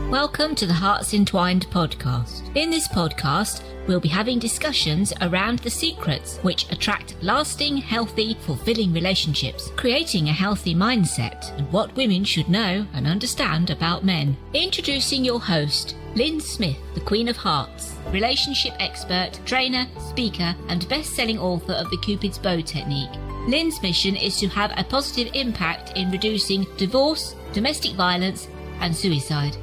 Welcome to the Hearts Entwined podcast. In this podcast, we'll be having discussions around the secrets which attract lasting, healthy, fulfilling relationships, creating a healthy mindset, and what women should know and understand about men. Introducing your host, Lyn Smith, the Queen of Hearts, relationship expert, trainer, speaker, and best-selling author of the Cupid's Bow technique. Lyn's mission is to have a positive impact in reducing divorce, domestic violence, and suicide.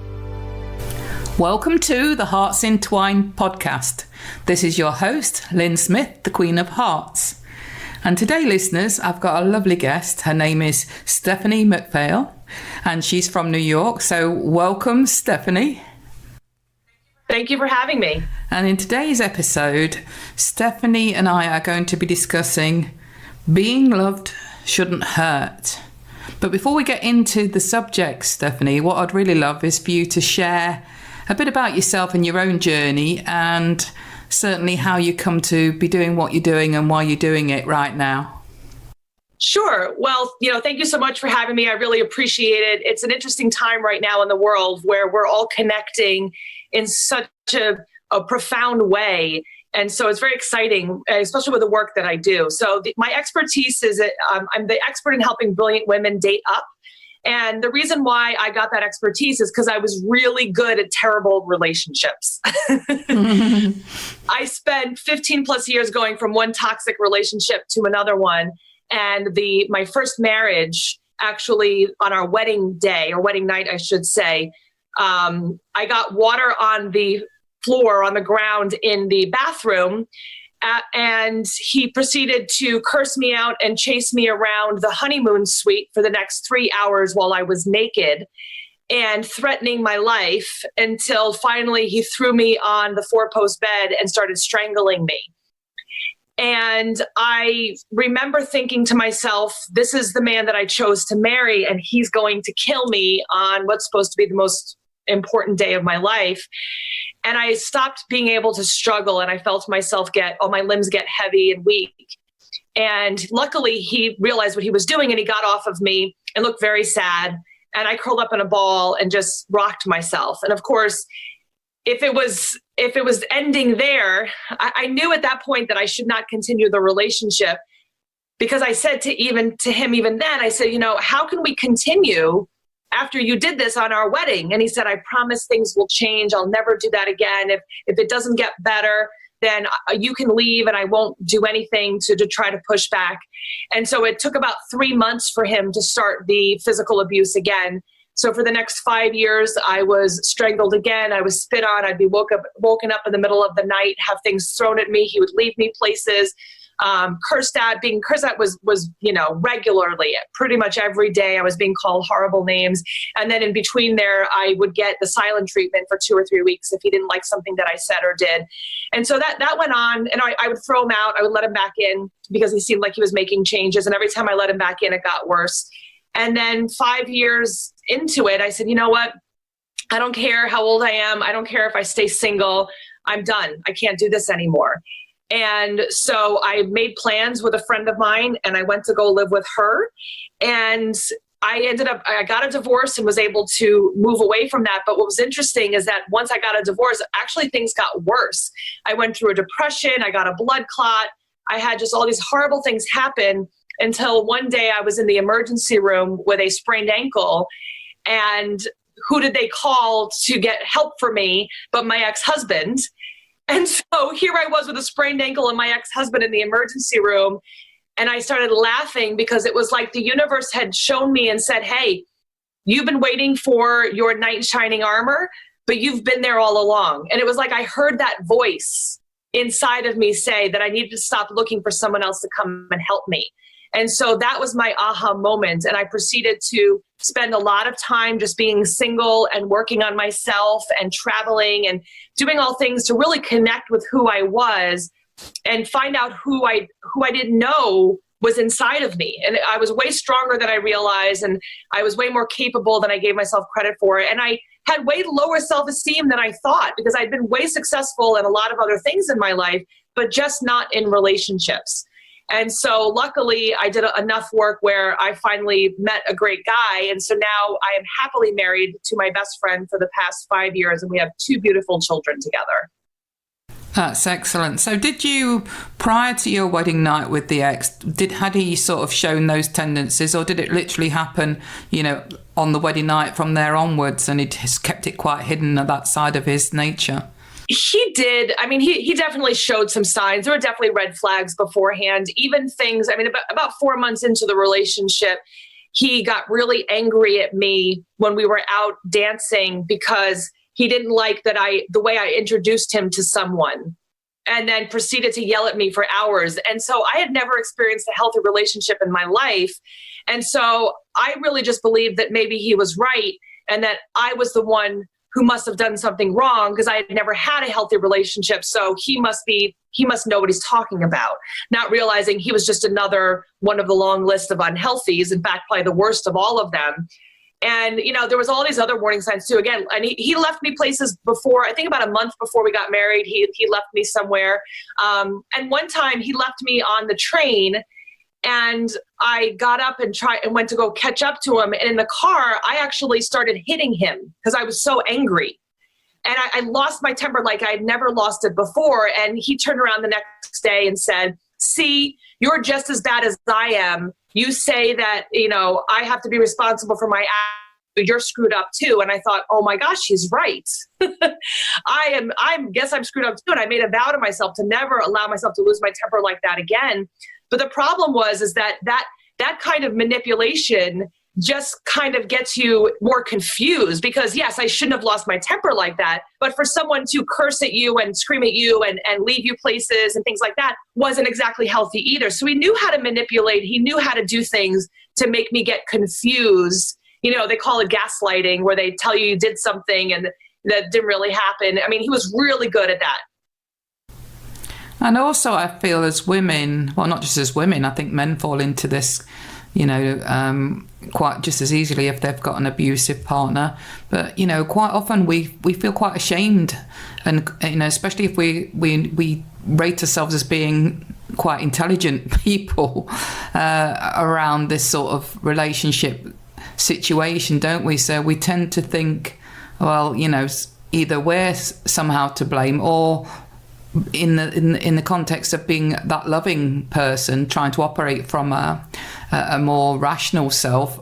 Welcome to the Hearts Entwined podcast. This is your host, Lyn Smith, the Queen of Hearts. And today, listeners, I've got a lovely guest. Her name is Stephanie McPhail, and she's from New York. So welcome, Stephanie. Thank you for having me. And in today's episode, Stephanie and I are going to be discussing being loved shouldn't hurt. But before we get into the subject, Stephanie, what I'd really love is for you to share a bit about yourself and your own journey, and certainly how you come to be doing what you're doing and why you're doing it right now. Sure. Well, thank you so much for having me. I really appreciate it. It's an interesting time right now in the world where we're all connecting in such a profound way. And so it's very exciting, especially with the work that I do. So my expertise is that I'm the expert in helping brilliant women date up. And the reason why I got that expertise is because I was really good at terrible relationships. I spent 15 plus years going from one toxic relationship to another one. And my first marriage, actually on our wedding day, or wedding night, I should say, I got water on the floor, on the ground in the bathroom. And he proceeded to curse me out and chase me around the honeymoon suite for the next 3 hours while I was naked and threatening my life, until finally he threw me on the 4-post bed and started strangling me. And I remember thinking to myself, this is the man that I chose to marry, and he's going to kill me on what's supposed to be the most important day of my life. And I stopped being able to struggle, and I felt myself my limbs get heavy and weak. And luckily he realized what he was doing, and he got off of me and looked very sad. And I curled up in a ball and just rocked myself. And of course, if it was ending there, I knew at that point that I should not continue the relationship, because I said to him even then, I said, how can we continue after you did this on our wedding? And he said, I promise things will change. I'll never do that again. If it doesn't get better, then you can leave and I won't do anything to try to push back. And so it took about 3 months for him to start the physical abuse again. So for the next 5 years, I was strangled again. I was spit on. I'd be woken up in the middle of the night, have things thrown at me. He would leave me places. Being cursed at was regularly, pretty much every day. I was being called horrible names. And then in between there, I would get the silent treatment for 2 or 3 weeks if he didn't like something that I said or did. And so that went on, and I would throw him out. I would let him back in because he seemed like he was making changes. And every time I let him back in, it got worse. And then 5 years into it, I said, you know what? I don't care how old I am. I don't care if I stay single. I'm done. I can't do this anymore. And so I made plans with a friend of mine, and I went to go live with her. And I got a divorce and was able to move away from that. But what was interesting is that once I got a divorce, actually things got worse. I went through a depression. I got a blood clot. I had just all these horrible things happen, until one day I was in the emergency room with a sprained ankle. And who did they call to get help for me but my ex-husband? And so here I was with a sprained ankle and my ex-husband in the emergency room. And I started laughing because it was like the universe had shown me and said, hey, you've been waiting for your knight in shining armor, but you've been there all along. And it was like I heard that voice inside of me say that I needed to stop looking for someone else to come and help me. And so that was my aha moment. And I proceeded to spend a lot of time just being single and working on myself and traveling and doing all things to really connect with who I was and find out who I didn't know was inside of me. And I was way stronger than I realized, and I was way more capable than I gave myself credit for. And I had way lower self-esteem than I thought, because I'd been way successful in a lot of other things in my life, but just not in relationships. And so luckily I did enough work where I finally met a great guy. And so now I am happily married to my best friend for the past 5 years, and we have 2 beautiful children together. That's excellent. So did you, prior to your wedding night with the ex, had he sort of shown those tendencies, or did it literally happen, on the wedding night from there onwards, and he just kept it quite hidden at that side of his nature? He did. I mean, he definitely showed some signs. There were definitely red flags beforehand, even things, about 4 months into the relationship, he got really angry at me when we were out dancing because he didn't like the way I introduced him to someone, and then proceeded to yell at me for hours. And so I had never experienced a healthy relationship in my life. And so I really just believed that maybe he was right, and that I was the one who must have done something wrong because I had never had a healthy relationship. So he must know what he's talking about, not realizing he was just another one of the long list of unhealthies. In fact, probably the worst of all of them. And, there was all these other warning signs too. Again, and he left me places before, I think about a month before we got married, he left me somewhere. And one time he left me on the train, and I got up and went to go catch up to him. And in the car, I actually started hitting him because I was so angry. And I lost my temper like I had never lost it before. And he turned around the next day and said, "See, you're just as bad as I am. You say that, I have to be responsible for my actions. You're screwed up too." And I thought, oh my gosh, he's right. I guess I'm screwed up too. And I made a vow to myself to never allow myself to lose my temper like that again. But the problem is that kind of manipulation just kind of gets you more confused, because yes, I shouldn't have lost my temper like that. But for someone to curse at you and scream at you and leave you places and things like that wasn't exactly healthy either. So he knew how to manipulate. He knew how to do things to make me get confused. They call it gaslighting, where they tell you did something and that didn't really happen. I mean, he was really good at that. And also I feel as women, well, not just as women, I think men fall into this, quite just as easily if they've got an abusive partner. But, quite often we feel quite ashamed. And, especially if we rate ourselves as being quite intelligent people around this sort of relationship situation, don't we? So we tend to think, well, either we're somehow to blame, or in the context of being that loving person trying to operate from a more rational self,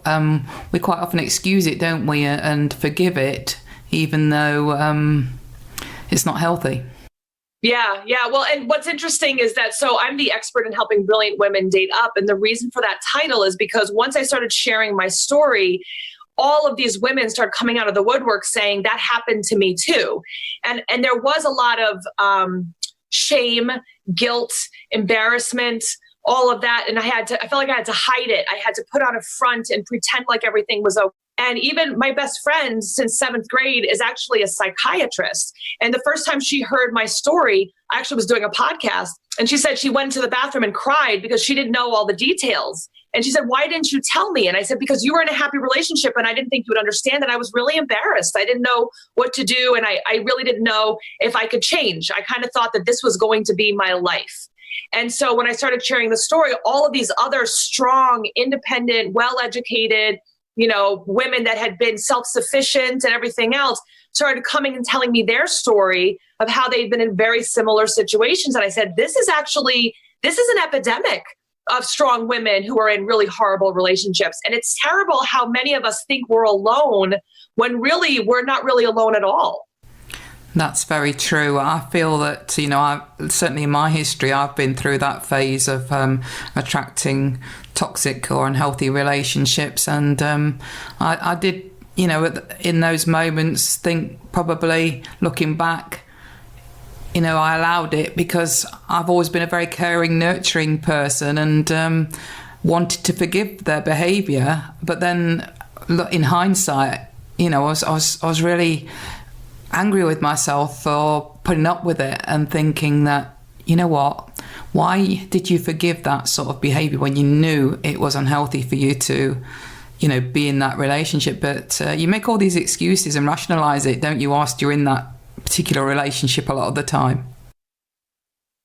we quite often excuse it, don't we, and forgive it, even though it's not healthy. Yeah. Well, and what's interesting is that, so I'm the expert in helping brilliant women date up. And the reason for that title is because once I started sharing my story, all of these women started coming out of the woodwork saying that happened to me too. And there was a lot of shame, guilt, embarrassment, all of that. And I felt like I had to hide it. I had to put on a front and pretend like everything was okay. And even my best friend since 7th grade is actually a psychiatrist. And the first time she heard my story, I actually was doing a podcast, and she said she went to the bathroom and cried because she didn't know all the details. And she said, "Why didn't you tell me?" And I said, "Because you were in a happy relationship and I didn't think you would understand." And I was really embarrassed. I didn't know what to do. And I really didn't know if I could change. I kind of thought that this was going to be my life. And so when I started sharing the story, all of these other strong, independent, well-educated, women that had been self-sufficient and everything else started coming and telling me their story of how they'd been in very similar situations. And I said, this is an epidemic of strong women who are in really horrible relationships. And it's terrible how many of us think we're alone when really we're not really alone at all. That's very true. I feel that, certainly in my history, I've been through that phase of attracting toxic or unhealthy relationships. And I did, in those moments, think probably looking back, I allowed it because I've always been a very caring, nurturing person and wanted to forgive their behaviour. But then in hindsight, I was really angry with myself for putting up with it and thinking that, why did you forgive that sort of behaviour when you knew it was unhealthy for you to, be in that relationship? But you make all these excuses and rationalise it, don't you, whilst you're in that particular relationship a lot of the time?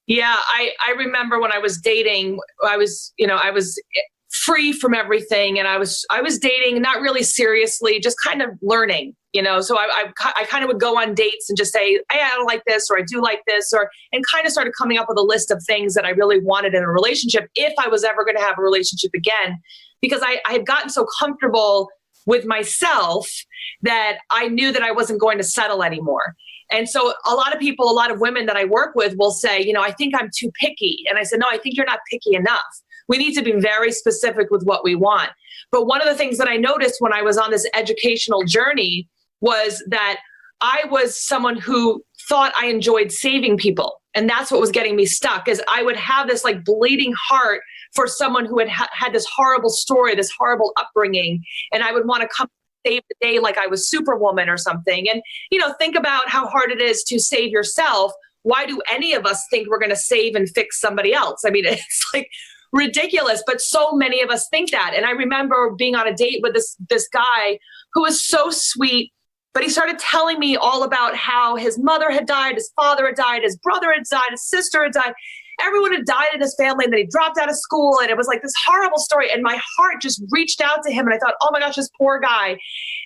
Yeah, I remember when I was dating, I was free from everything, and I was dating, not really seriously, just kind of learning, So I kind of would go on dates and just say, hey, I don't like this, or I do like this, and kind of started coming up with a list of things that I really wanted in a relationship if I was ever going to have a relationship again, because I had gotten so comfortable with myself that I knew that I wasn't going to settle anymore. And so a lot of women that I work with will say, I think I'm too picky. And I said, no, I think you're not picky enough. We need to be very specific with what we want. But one of the things that I noticed when I was on this educational journey was that I was someone who thought I enjoyed saving people. And that's what was getting me stuck, is I would have this like bleeding heart for someone who had this horrible story, this horrible upbringing. And I would want to come save the day like I was Superwoman or something. And, think about how hard it is to save yourself. Why do any of us think we're going to save and fix somebody else? I mean, it's like ridiculous, but so many of us think that. And I remember being on a date with this guy who was so sweet, but he started telling me all about how his mother had died, his father had died, his brother had died, his sister had died. Everyone had died in his family, and then he dropped out of school, and it was like this horrible story. And my heart just reached out to him, and I thought, oh my gosh, this poor guy.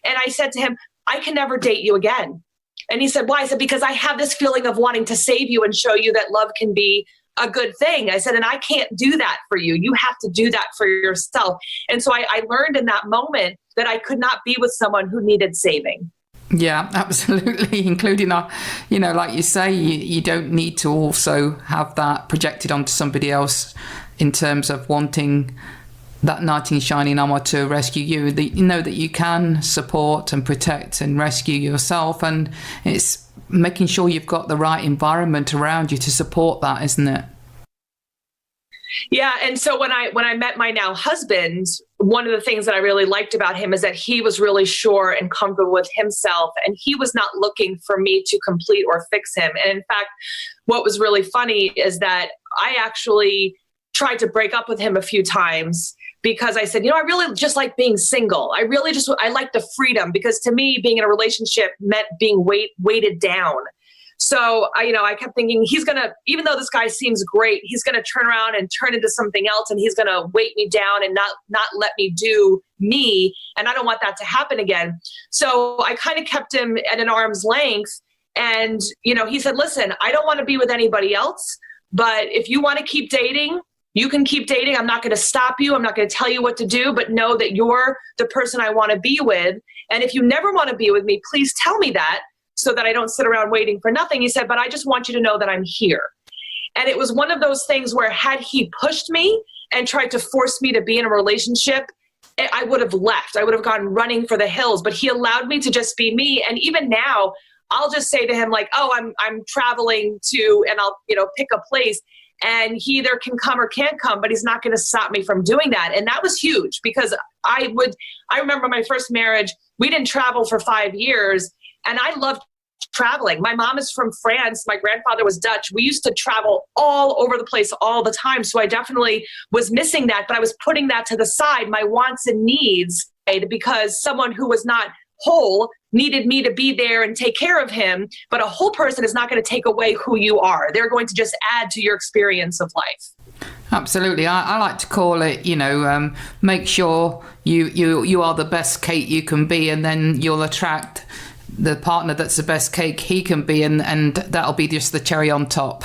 And I said to him, I can never date you again. And he said, why? I said, because I have this feeling of wanting to save you and show you that love can be a good thing. I said, and I can't do that for you. You have to do that for yourself. And so I learned in that moment that I could not be with someone who needed saving. Yeah, absolutely. Including, like you say, you don't need to also have that projected onto somebody else in terms of wanting that knight in shining armor to rescue you. You know that you can support and protect and rescue yourself. And it's making sure you've got the right environment around you to support that, isn't it? Yeah. And so when I met my now husband, one of the things that I really liked about him is that he was really sure and comfortable with himself, and he was not looking for me to complete or fix him. And in fact, what was really funny is that I actually tried to break up with him a few times because I said, I really just like being single. I like the freedom, because to me, being in a relationship meant being weighted down. So I kept thinking even though this guy seems great, he's going to turn around and turn into something else, and he's going to weight me down and not let me do me. And I don't want that to happen again. So I kind of kept him at an arm's length. And, he said, listen, I don't want to be with anybody else, but if you want to keep dating, you can keep dating. I'm not going to stop you. I'm not going to tell you what to do, but know that you're the person I want to be with. And if you never want to be with me, please tell me that, so that I don't sit around waiting for nothing. He said, but I just want you to know that I'm here. And it was one of those things where had he pushed me and tried to force me to be in a relationship, I would have left. I would have gone running for the hills, but he allowed me to just be me. And even now, I'll just say to him like, oh, I'm traveling to, and I'll, pick a place, and he either can come or can't come, but he's not going to stop me from doing that. And that was huge, because I remember my first marriage, we didn't travel for 5 years. And I loved traveling. My mom is from France. My grandfather was Dutch. We used to travel all over the place all the time. So I definitely was missing that, but I was putting that to the side, my wants and needs, because someone who was not whole needed me to be there and take care of him. But a whole person is not going to take away who you are. They're going to just add to your experience of life. Absolutely. I like to call it, make sure you are the best cake you can be, and then you'll attract the partner that's the best cake he can be, and that'll be just the cherry on top.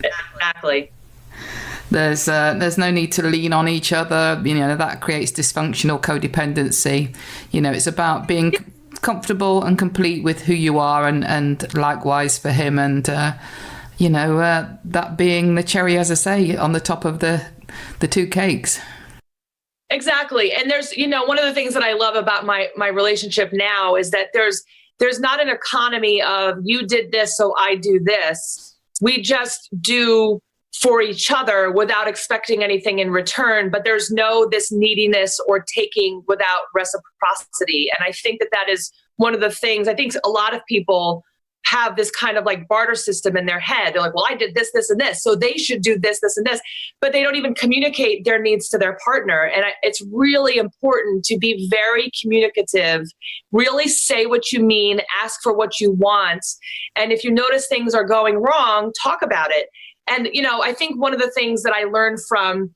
Exactly. There's no need to lean on each other. That creates dysfunctional codependency. It's about being comfortable and complete with who you are, and likewise for him, and that being the cherry, as I say, on the top of the two cakes. Exactly. And there's, one of the things that I love about my relationship now is that there's not an economy of you did this, so I do this. We just do for each other without expecting anything in return, but there's no this neediness or taking without reciprocity. And I think that is one of the things. I think a lot of people have this kind of like barter system in their head. They're like, well, I did this, this, and this, so they should do this, this, and this. But they don't even communicate their needs to their partner. And it's really important to be very communicative, really say what you mean, ask for what you want. And if you notice things are going wrong, talk about it. And, I think one of the things that I learned from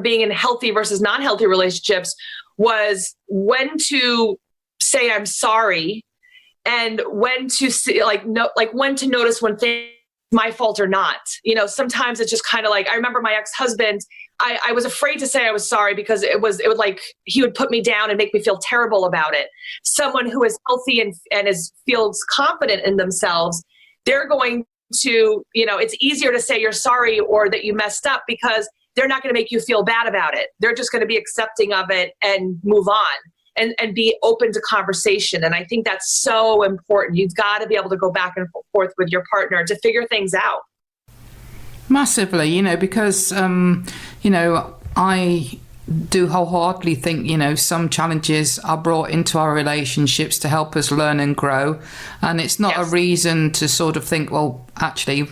being in healthy versus non-healthy relationships was when to say I'm sorry, and when to see, when to notice when things my fault or not. Sometimes it's just kind of like, I remember my ex-husband, I was afraid to say I was sorry because it would like, he would put me down and make me feel terrible about it. Someone who is healthy and feels confident in themselves, they're going to, it's easier to say you're sorry or that you messed up because they're not going to make you feel bad about it. They're just going to be accepting of it and move on and be open to conversation. And I think that's so important. You've got to be able to go back and forth with your partner to figure things out. Massively, because, I do wholeheartedly think, some challenges are brought into our relationships to help us learn and grow. And it's not a reason to sort of think, well, actually,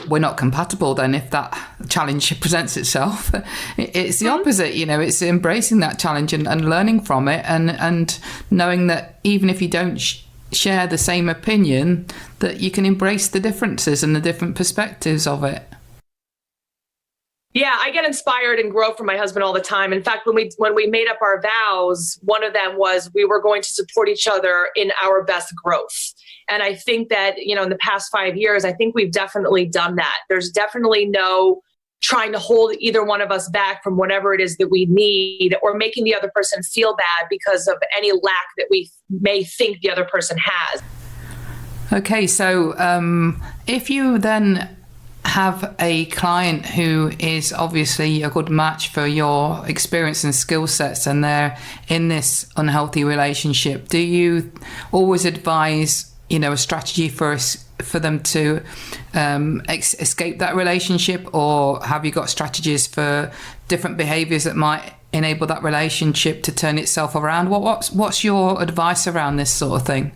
we're not compatible then if that challenge presents itself. It's the opposite, it's embracing that challenge and learning from it and knowing that even if you don't share the same opinion, that you can embrace the differences and the different perspectives of it. Yeah, I get inspired and grow from my husband all the time. In fact, when we made up our vows, one of them was we were going to support each other in our best growth. And I think that, in the past 5 years, I think we've definitely done that. There's definitely no trying to hold either one of us back from whatever it is that we need or making the other person feel bad because of any lack that we may think the other person has. Okay, so if you then have a client who is obviously a good match for your experience and skill sets and they're in this unhealthy relationship, do you always advise a strategy for them to escape that relationship, or have you got strategies for different behaviors that might enable that relationship to turn itself around? What's your advice around this sort of thing?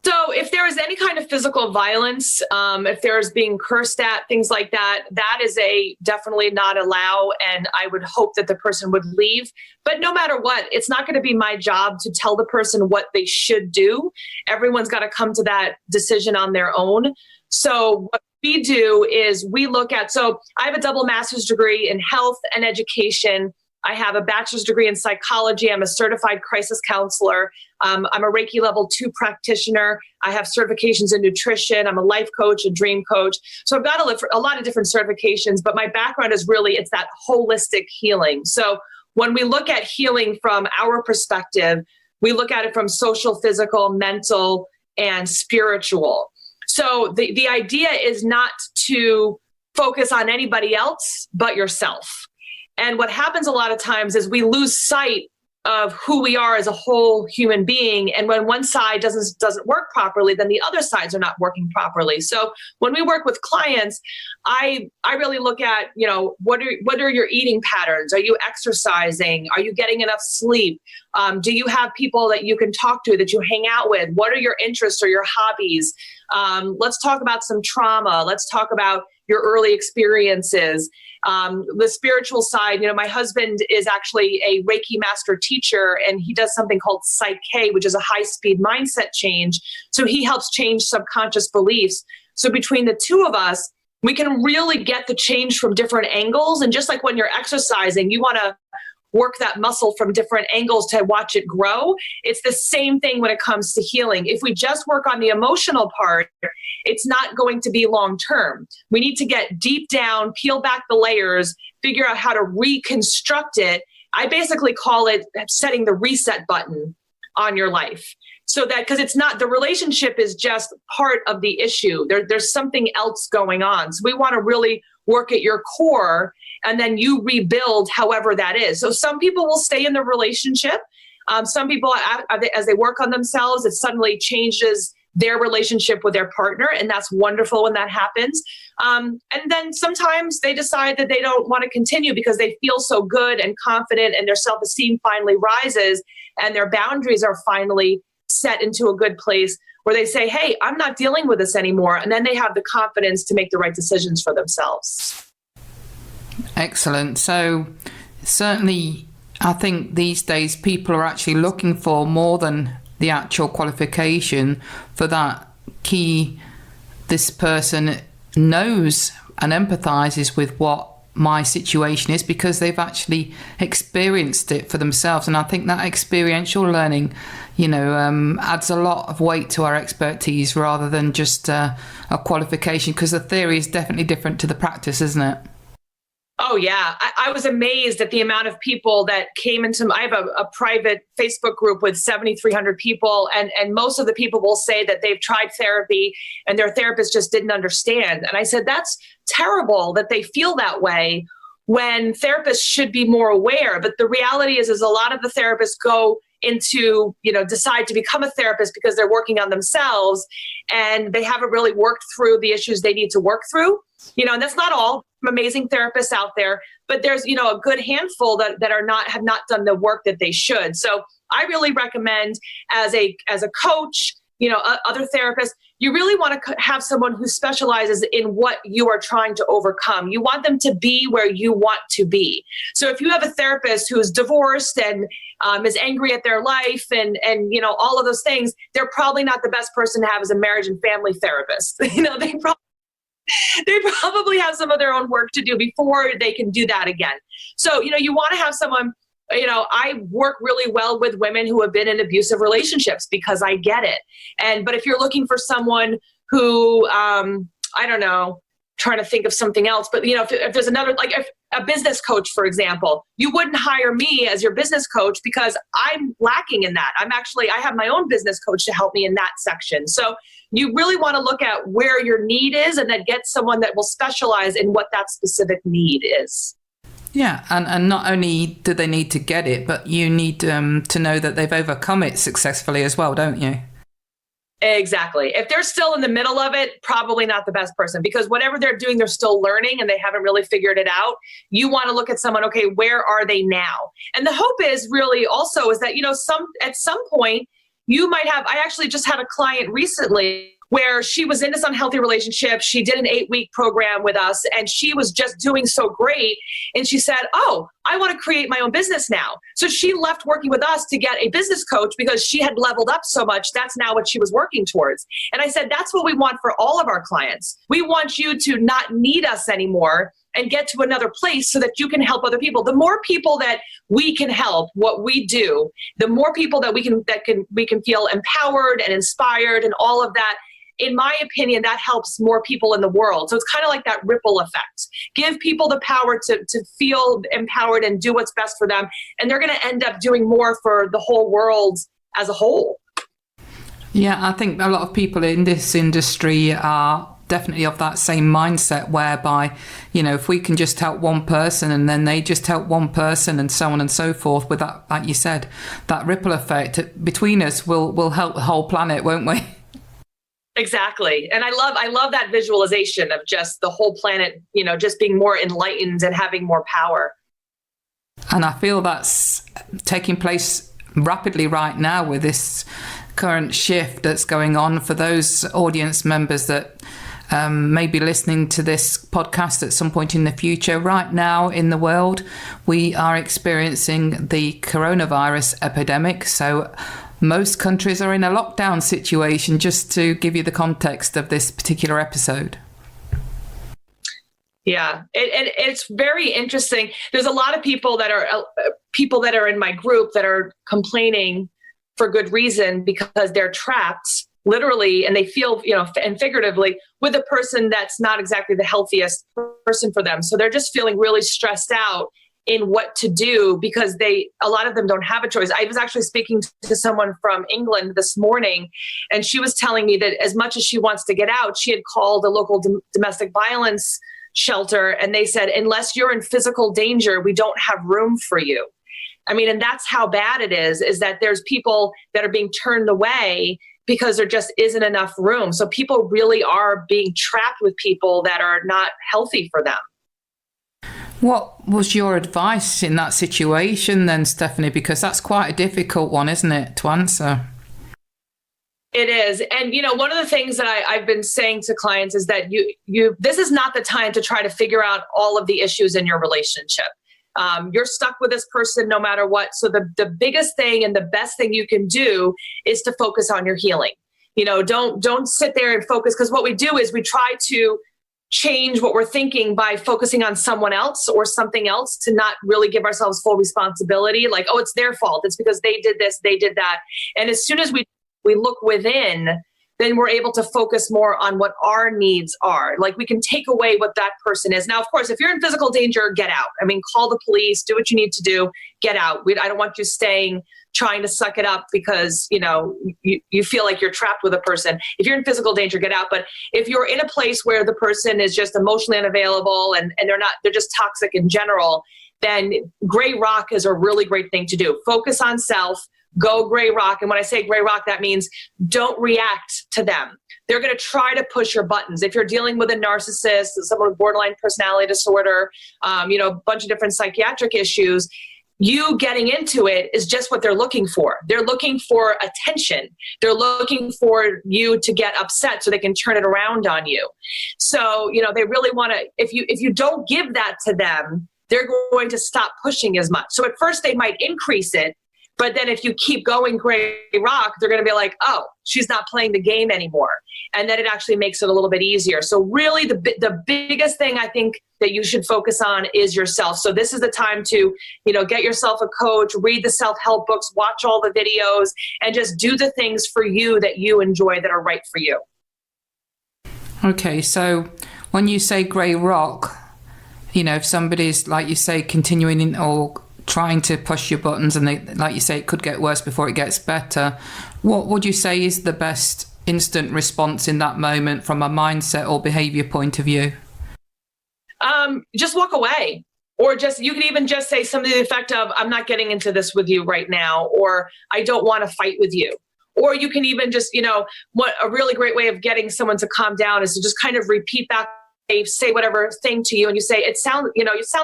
So if there is any kind of physical violence, if there is being cursed at, things like that, that is definitely not allow. And I would hope that the person would leave. But no matter what, it's not going to be my job to tell the person what they should do. Everyone's got to come to that decision on their own. So what we do is we look at, so I have a double master's degree in health and education. I have a bachelor's degree in psychology. I'm a certified crisis counselor. I'm a Reiki level 2 practitioner. I have certifications in nutrition. I'm a life coach, a dream coach. So I've got a lot of different certifications, but my background is really, it's that holistic healing. So when we look at healing from our perspective, we look at it from social, physical, mental, and spiritual. So the idea is not to focus on anybody else but yourself. And what happens a lot of times is we lose sight of who we are as a whole human being. And when one side doesn't work properly, then the other sides are not working properly. So when we work with clients, I really look at, what are your eating patterns? Are you exercising? Are you getting enough sleep? Do you have people that you can talk to, that you hang out with? What are your interests or your hobbies? Let's talk about some trauma. Let's talk about your early experiences. The spiritual side, my husband is actually a Reiki master teacher, and he does something called Psych-K, which is a high-speed mindset change. So he helps change subconscious beliefs. So between the two of us, we can really get the change from different angles. And just like when you're exercising, you want to work that muscle from different angles to watch it grow. It's the same thing when it comes to healing. If we just work on the emotional part, it's not going to be long-term. We need to get deep down, peel back the layers, figure out how to reconstruct it. I basically call it setting the reset button on your life. So that, because it's not, the relationship is just part of the issue. There's something else going on. So we want to really work at your core, and then you rebuild however that is. So some people will stay in the relationship. Some people, as they work on themselves, it suddenly changes their relationship with their partner. And that's wonderful when that happens. And then sometimes they decide that they don't want to continue because they feel so good and confident, and their self-esteem finally rises, and their boundaries are finally set into a good place where they say, hey, I'm not dealing with this anymore. And then they have the confidence to make the right decisions for themselves. Excellent. So certainly, I think these days people are actually looking for more than the actual qualification for that key. This person knows and empathizes with what my situation is because they've actually experienced it for themselves. And I think that experiential learning, adds a lot of weight to our expertise rather than just a qualification, because the theory is definitely different to the practice, isn't it? Oh, yeah. I was amazed at the amount of people that came into, I have a private Facebook group with 7,300 people. And most of the people will say that they've tried therapy and their therapist just didn't understand. And I said, that's terrible that they feel that way when therapists should be more aware. But the reality is a lot of the therapists go into, decide to become a therapist because they're working on themselves and they haven't really worked through the issues they need to work through. And that's not all. Amazing therapists out there, but there's, a good handful that have not done the work that they should. So I really recommend as a coach, other therapists, you really want to have someone who specializes in what you are trying to overcome. You want them to be where you want to be. So if you have a therapist who's divorced and is angry at their life and all of those things, they're probably not the best person to have as a marriage and family therapist. They probably have some of their own work to do before they can do that again. So, you want to have someone, I work really well with women who have been in abusive relationships because I get it. But if you're looking for someone who, I don't know, trying to think of something else, but if there's another, like if a business coach, for example, you wouldn't hire me as your business coach because I'm lacking in that. I have my own business coach to help me in that section. So you really want to look at where your need is and then get someone that will specialize in what that specific need is. Yeah, and not only do they need to get it, but you need to know that they've overcome it successfully as well, don't you? Exactly. If they're still in the middle of it, probably not the best person, because whatever they're doing, they're still learning and they haven't really figured it out. You want to look at someone, okay, where are they now? And the hope is really also is that, at some point you might have, I actually just had a client recently where she was in this unhealthy relationship. She did an 8-week program with us and she was just doing so great. And she said, oh, I want to create my own business now. So she left working with us to get a business coach because she had leveled up so much. That's now what she was working towards. And I said, that's what we want for all of our clients. We want you to not need us anymore and get to another place so that you can help other people. The more people that we can help what we do, the more people that we can feel empowered and inspired and all of that. In my opinion, that helps more people in the world. So it's kind of like that ripple effect. Give people the power to feel empowered and do what's best for them. And they're going to end up doing more for the whole world as a whole. Yeah, I think a lot of people in this industry are definitely of that same mindset whereby, if we can just help one person and then they just help one person and so on and so forth with that, like you said, that ripple effect between us will help the whole planet, won't we? Exactly. And I love that visualization of just the whole planet, just being more enlightened and having more power. And I feel that's taking place rapidly right now with this current shift that's going on. For those audience members that may be listening to this podcast at some point in the future, right now in the world, we are experiencing the coronavirus epidemic. So most countries are in a lockdown situation, just to give you the context of this particular episode. Yeah, it's very interesting. There's a lot of people that are in my group that are complaining for good reason because they're trapped literally, and they feel, and figuratively, with a person that's not exactly the healthiest person for them. So they're just feeling really stressed out in what to do because a lot of them don't have a choice. I was actually speaking to someone from England this morning, and she was telling me that as much as she wants to get out, she had called a local domestic violence shelter, and they said, unless you're in physical danger, we don't have room for you. I mean, and that's how bad it is that there's people that are being turned away because there just isn't enough room. So people really are being trapped with people that are not healthy for them. What was your advice in that situation then, Stephanie? Because that's quite a difficult one, isn't it, to answer? It is. And, one of the things that I've been saying to clients is that this is not the time to try to figure out all of the issues in your relationship. You're stuck with this person no matter what. So the biggest thing and the best thing you can do is to focus on your healing. Don't sit there and focus, because what we do is we try to change what we're thinking by focusing on someone else or something else to not really give ourselves full responsibility. Like, oh, it's their fault. It's because they did this, they did that. And as soon as we look within, then we're able to focus more on what our needs are. Like, we can take away what that person is. Now, of course, if you're in physical danger, get out. I mean, call the police, do what you need to do, get out. I don't want you staying, trying to suck it up because, you feel like you're trapped with a person. If you're in physical danger, get out. But if you're in a place where the person is just emotionally unavailable and they're just toxic in general, then gray rock is a really great thing to do. Focus on self. Go gray rock. And when I say gray rock, that means don't react to them. They're going to try to push your buttons. If you're dealing with a narcissist, someone with borderline personality disorder, a bunch of different psychiatric issues, you getting into it is just what they're looking for. They're looking for attention. They're looking for you to get upset so they can turn it around on you. So, they really want to, if you don't give that to them, they're going to stop pushing as much. So at first they might increase it, but then if you keep going gray rock, they're going to be like, oh, she's not playing the game anymore. And then it actually makes it a little bit easier. So really the biggest thing I think that you should focus on is yourself. So this is the time to, get yourself a coach, read the self-help books, watch all the videos, and just do the things for you that you enjoy that are right for you. Okay, so when you say grey rock, if somebody's, like you say, continuing in or trying to push your buttons and they, like you say, it could get worse before it gets better, what would you say is the best instant response in that moment from a mindset or behavior point of view? Just walk away. Or you can even just say something to the effect of, I'm not getting into this with you right now, or I don't want to fight with you. Or you can even just, what a really great way of getting someone to calm down is to just kind of repeat back, say whatever thing to you, and you say, it sounds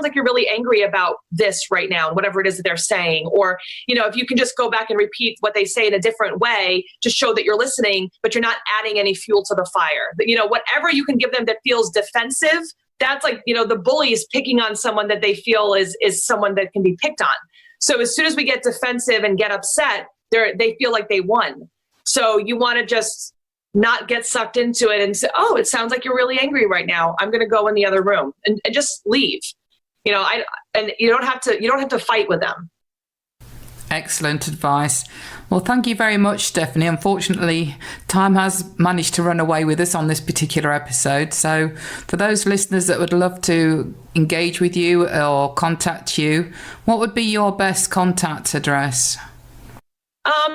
like you're really angry about this right now, and whatever it is that they're saying. Or, if you can just go back and repeat what they say in a different way to show that you're listening, but you're not adding any fuel to the fire. But, whatever you can give them that feels defensive, that's like, the bully is picking on someone that they feel is someone that can be picked on. So as soon as we get defensive and get upset, they feel like they won. So you want to just not get sucked into it and say, oh, it sounds like you're really angry right now. I'm going to go in the other room and just leave. And you don't have to fight with them. Excellent advice. Well, thank you very much, Stephanie. Unfortunately, time has managed to run away with us on this particular episode. So for those listeners that would love to engage with you or contact you, what would be your best contact address?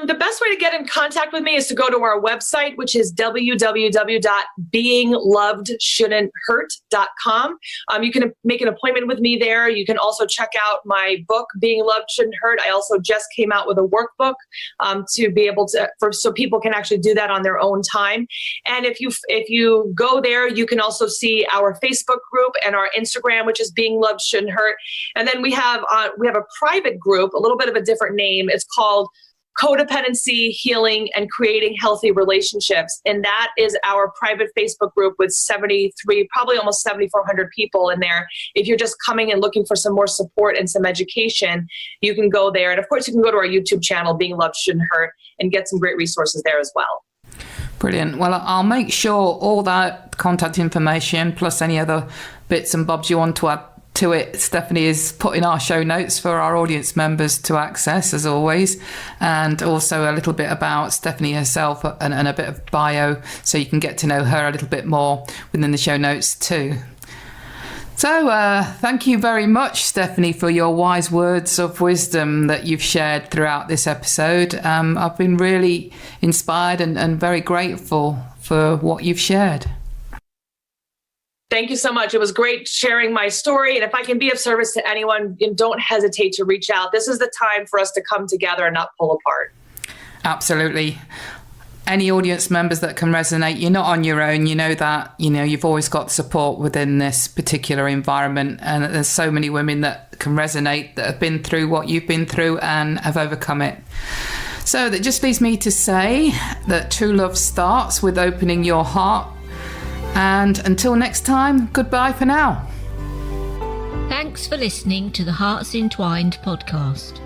The best way to get in contact with me is to go to our website, which is www.beinglovedshouldn'thurt.com. You can make an appointment with me there. You can also check out my book, Being Loved Shouldn't Hurt. I also just came out with a workbook to be able to, so people can actually do that on their own time. And if you go there, you can also see our Facebook group and our Instagram, which is Being Loved Shouldn't Hurt. And then we have a private group, a little bit of a different name. It's called Codependency, Healing, and Creating Healthy Relationships. And that is our private Facebook group with 73, probably almost 7,400 people in there. If you're just coming and looking for some more support and some education, you can go there. And of course, you can go to our YouTube channel, Being Loved Shouldn't Hurt, and get some great resources there as well. Brilliant. Well, I'll make sure all that contact information plus any other bits and bobs you want to add to it, Stephanie, is put in our show notes for our audience members to access, as always, and also a little bit about Stephanie herself and a bit of bio, so you can get to know her a little bit more within the show notes too. So thank you very much, Stephanie, for your wise words of wisdom that you've shared throughout this episode. I've been really inspired and very grateful for what you've shared. Thank you so much. It was great sharing my story. And if I can be of service to anyone, don't hesitate to reach out. This is the time for us to come together and not pull apart. Absolutely. Any audience members that can resonate, you're not on your own. You know that, you've always got support within this particular environment. And there's so many women that can resonate that have been through what you've been through and have overcome it. So that just leaves me to say that true love starts with opening your heart. And until next time, goodbye for now. Thanks for listening to the Hearts Entwined podcast.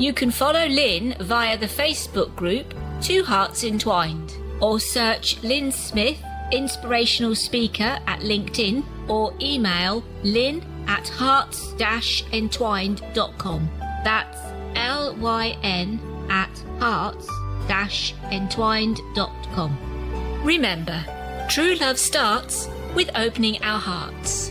You can follow Lyn via the Facebook group Two Hearts Entwined, or search Lyn Smith, inspirational speaker at LinkedIn, or email lyn@hearts-entwined.com. That's LYN@hearts-entwined.com. Remember, true love starts with opening our hearts.